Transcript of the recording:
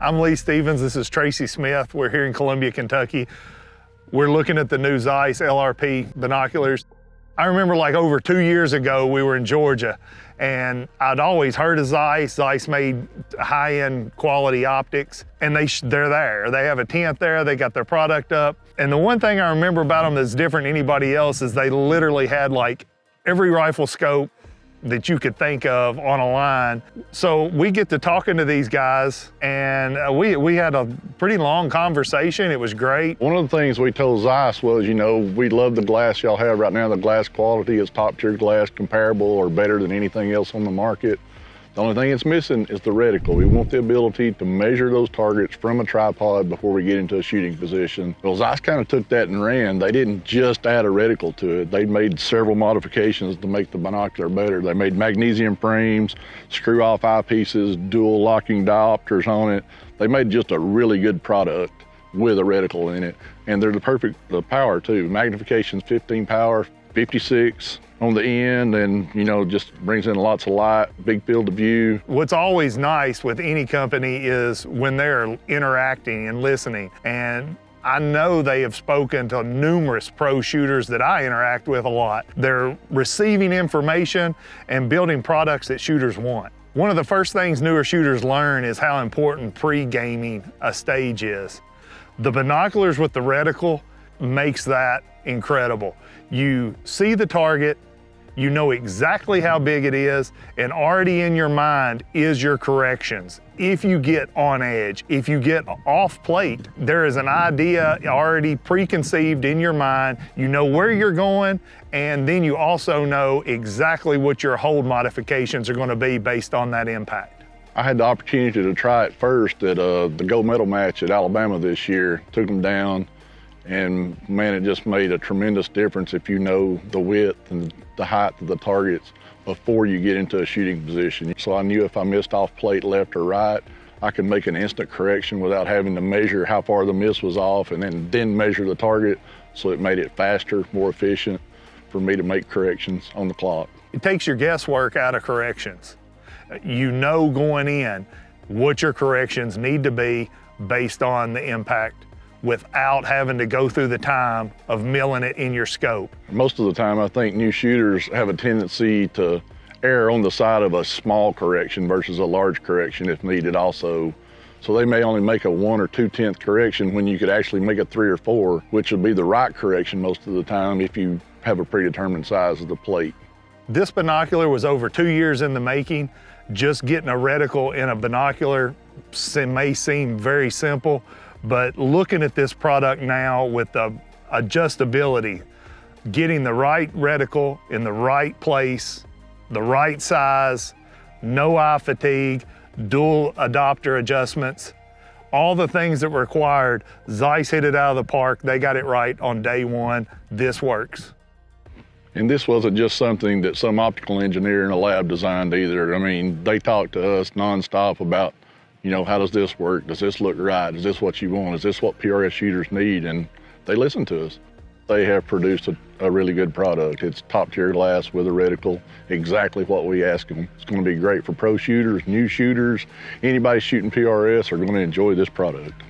I'm Lee Stevens, this is Tracy Smith. We're here in Columbia, Kentucky. We're looking at the new ZEISS LRP binoculars. I remember like over 2 years ago, we were in Georgia and I'd always heard of ZEISS. ZEISS made high-end quality optics and they're there. They have a tent there, they got their product up. And the one thing I remember about them that's different than anybody else is they literally had like every rifle scope that you could think of on a line. So we get to talking to these guys and we had a pretty long conversation. It was great. One of the things we told ZEISS was, you know, we love the glass y'all have right now. The glass quality is top tier glass, comparable or better than anything else on the market. The only thing it's missing is the reticle. We want the ability to measure those targets from a tripod before we get into a shooting position. Well, ZEISS kind of took that and ran. They didn't just add a reticle to it. They made several modifications to make the binocular better. They made magnesium frames, screw-off eyepieces, dual locking diopters on it. They made just a really good product with a reticle in it. And they're the power too. Magnification's 15 power, 56 on the end, and you know, just brings in lots of light, big field of view. What's always nice with any company is when they're interacting and listening. And I know they have spoken to numerous pro shooters that I interact with a lot. They're receiving information and building products that shooters want. One of the first things newer shooters learn is how important pre-gaming a stage is. The binoculars with the reticle makes that incredible. You see the target, you know exactly how big it is, and already in your mind is your corrections. If you get on edge, if you get off plate, there is an idea already preconceived in your mind. You know where you're going, and then you also know exactly what your hold modifications are going to be based on that impact. I had the opportunity to try it first at the gold medal match at Alabama this year. Took them down, and man, it just made a tremendous difference if you know the width and the height of the targets before you get into a shooting position. So I knew if I missed off plate left or right, I could make an instant correction without having to measure how far the miss was off and then measure the target. So it made it faster, more efficient for me to make corrections on the clock. It takes your guesswork out of corrections. You know going in what your corrections need to be based on the impact without having to go through the time of milling it in your scope. Most of the time, I think new shooters have a tendency to err on the side of a small correction versus a large correction if needed also. So they may only make a 1 or 2/10 correction when you could actually make a 3 or 4, which would be the right correction most of the time if you have a predetermined size of the plate. This binocular was over 2 years in the making. Just getting a reticle in a binocular may seem very simple, but looking at this product now with the adjustability, getting the right reticle in the right place, the right size, no eye fatigue, dual adopter adjustments, all the things that were required, ZEISS hit it out of the park. They got it right on day one. This works. And this wasn't just something that some optical engineer in a lab designed either. I mean, they talked to us nonstop about, you know, how does this work? Does this look right? Is this what you want? Is this what PRS shooters need? And they listened to us. They have produced a really good product. It's top tier glass with a reticle, exactly what we asked them. It's going to be great for pro shooters, new shooters, anybody shooting PRS are going to enjoy this product.